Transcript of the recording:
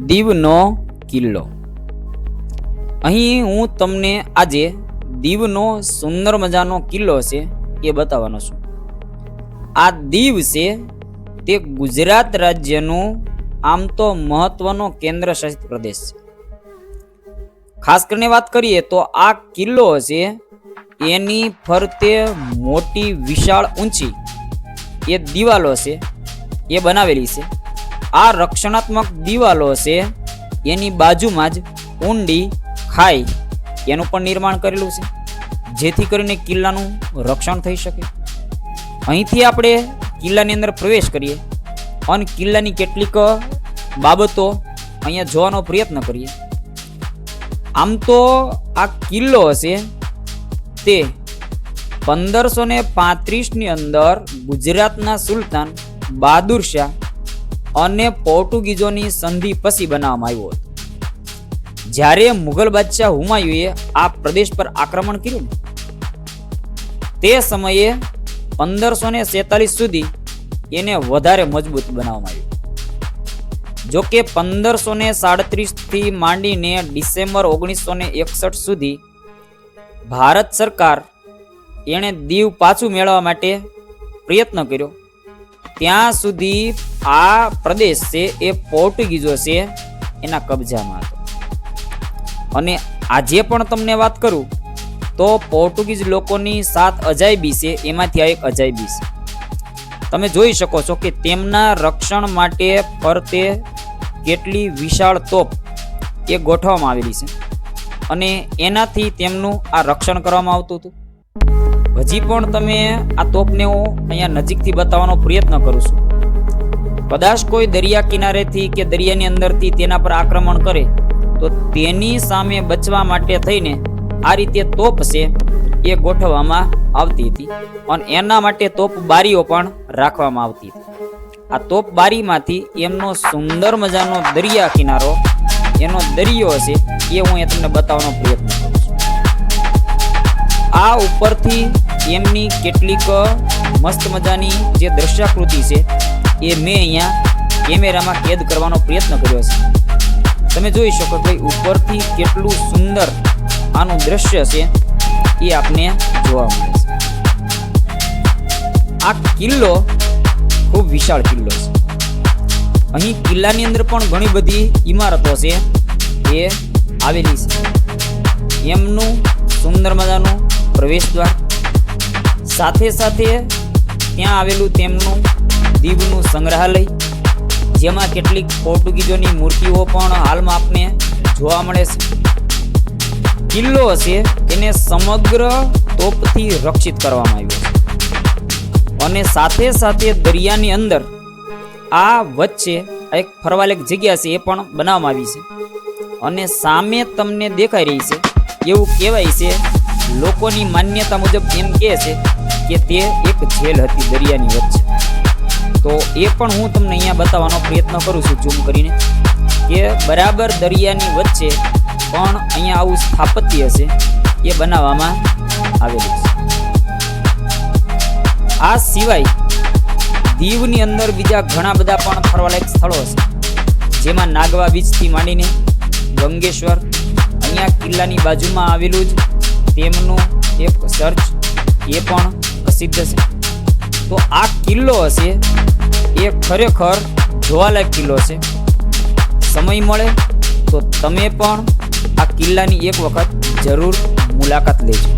દીવનો કિલ્લો. અહીં હું તમને આજે દીવનો સુંદર મજાનો કિલ્લો છે એ બતાવવાનો છું. આ દીવ છે તે ગુજરાત રાજ્યનું આમ તો મહત્વનો કેન્દ્ર શાસિત પ્રદેશ છે. ખાસ કરીને વાત કરીએ તો આ કિલ્લો છે એની ફરતે મોટી વિશાળ ઊંચી એ દિવાલો છે એ બનાવેલી છે. આ રક્ષણાત્મક દિવાલો છે એની બાજુમાં જ ઊંડી ખાઈ એનું પણ નિર્માણ કરેલું છે જેથી કરીને કિલ્લાનું રક્ષણ થઈ શકે. અહીંથી આપણે કિલ્લાની અંદર પ્રવેશ કરીએ અને કિલ્લાની કેટલીક બાબતો અહીંયા જોવાનો પ્રયત્ન કરીએ. આમ તો આ કિલ્લો છે તે 1535ની અંદર ગુજરાતના સુલતાન બહાદુર શાહ અને પોર્ટુગીઝોની સંધિ પછી બનાવવામાં આવ્યો હતો. જ્યારે મુગલ બાદશાહ હુમાયુએ આ પ્રદેશ પર આક્રમણ કર્યું તે સમયે 1547 સુધી એને વધારે મજબૂત બનાવવામાં આવ્યું. જો કે 1537 થી માંડીને ડિસેમ્બર 1961 સુધી ભારત સરકાર એણે દીવ પાછું મેળવવા માટે પ્રયત્ન કર્યો. ત્યાં સુધી આ પ્રદેશ છે એ પોર્ટુગીઝો છે એના કબજામાં હતો. અને આજે પણ તમને વાત કરું તો પોર્ટુગીઝ લોકોની 7 અજાયબી છે એમાંથી આ એક અજાયબી છે. તમે જોઈ શકો છો કે તેમના રક્ષણ માટે ફરતે કેટલી વિશાળ તોપ એ ગોઠવવામાં આવેલી છે અને એનાથી તેમનું આ રક્ષણ કરવામાં આવતું હતું. હજી પણ તમે આ તોપને હું અહીંયા નજીકથી બતાવવાનો પ્રયત્ન કરું છું. કદાચ કોઈ દરિયા કિનારેથી કે દરિયાની અંદરથી તેના પર આક્રમણ કરે તો તેની સામે બચવા માટે થઈને આ રીતે તોપ છે એ ગોઠવવામાં આવતી હતી અને એના માટે તોપ બારીઓ પણ રાખવામાં આવતી હતી. આ તોપ બારીમાંથી એમનો સુંદર મજાનો દરિયા કિનારો એનો દરિયો છે એ હું એ તમને બતાવવાનો પ્રયત્ન કરું છું. આ ઉપરથી એમની કેટલીક મસ્ત મજાની જે દ્રશ્યાકૃતિ છે એ મેં અહીંયા કેમેરામાં કેદ કરવાનો પ્રયત્ન કર્યો છે. તમે જોઈ શકો ભાઈ ઉપરથી કેટલું સુંદર આનું દ્રશ્ય છે એ આપને જોવા મળે છે. આ કિલ્લો ખૂબ વિશાળ કિલ્લો છે. અહીં કિલ્લાની અંદર પણ ઘણી બધી ઇમારતો છે એ આવેલી છે. એમનું સુંદર મજાનું પ્રવેશ દ્વાર, સાથે સાથે ત્યાં આવેલું તેમનું દીવનું સંગ્રહાલય જેમાં કેટલીક પોર્ટુગીઝોની મૂર્તિઓ પણ હાલમાં આપને જોવા મળે છે. કિલ્લો છે એને સમગ્ર તોપથી રક્ષિત કરવામાં આવ્યો છે અને સાથે સાથે દરિયાની અંદર આ વચ્ચે એક ફરવાલાયક જગ્યા છે એ પણ બનાવવામાં આવી છે અને સામે તમને દેખાઈ રહી છે એવું કહેવાય છે. લોકોની માન્યતા મુજબ એમ કહે છે કે તે એક જેલ હતી દરિયાની વચ્ચે. તો એ પણ હું તમને અહીંયા બતાવવાનો પ્રયત્ન કરું છું ઝૂમ કરીને કે બરાબર દરિયાની વચ્ચે પણ અહીંયા આવું સ્થાપત્ય છે એ બનાવવામાં આવેલું છે. આ સિવાય દીવની અંદર બીજા ઘણા બધા પણ ફરવાલાયક સ્થળો છે જેમાં નાગવા બીચથી માંડીને ગંગેશ્વર, અહીંયા કિલ્લાની બાજુમાં આવેલું જ તેમનું એક ચર્ચ એ પણ પ્રસિદ્ધ છે. તો આ કિલ્લો છે એ ખરેખર જોવાલાયક કિલ્લો છે. સમય મળે તો તમે પણ આ કિલ્લાની એક વખત જરૂર મુલાકાત લેજો.